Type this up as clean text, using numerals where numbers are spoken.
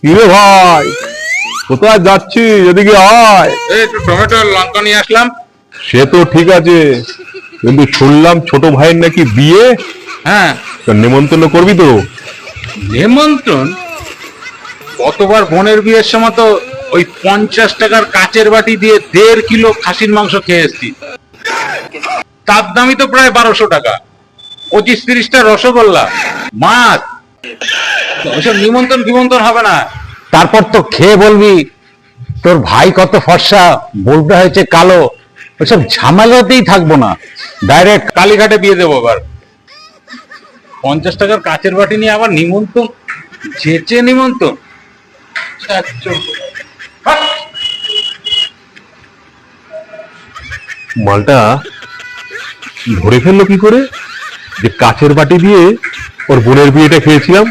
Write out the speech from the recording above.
কিরে ভাই, কোথায় যাচ্ছি? এদিকে আয়। এই একটু টমেটো আর লঙ্কা নিয়ে আসলাম। সে তো ঠিক আছে, কিন্তু শুনলাম ছোট ভাইয়ের নাকি বিয়ে। হ্যাঁ, তা নেমন্তন্ন করবি তো? নেমন্ত্রণ? গতবার বোনের বিয়ের সময় তো ওই 50 টাকার কাচের বাটি দিয়ে 1.5 কিলো খাসির মাংস খেয়ে এসছি। তার দামই তো প্রায় 1200 টাকা। 25-30টা রসগোল্লা, মাছ। ওইসব নিমন্ত্রণ হবে না। তারপর তো খেয়ে বলবি তোর ভাই কত ফর্সা, বলতে হয়েছে কালো। ওসব ঝামেলাতেই থাকবো না, ডাইরেক্ট কালীঘাটে বিয়ে দেবো এবার। 50 টাকার কাচের বাটি নিয়ে আবার নিমন্ত্রণ, যেচে নিমন্ত্রণ। মালটা ধরে ফেললো কি করে যে কাচের বাটি দিয়ে ওর বোনের বিয়েটা খেয়েছিলাম?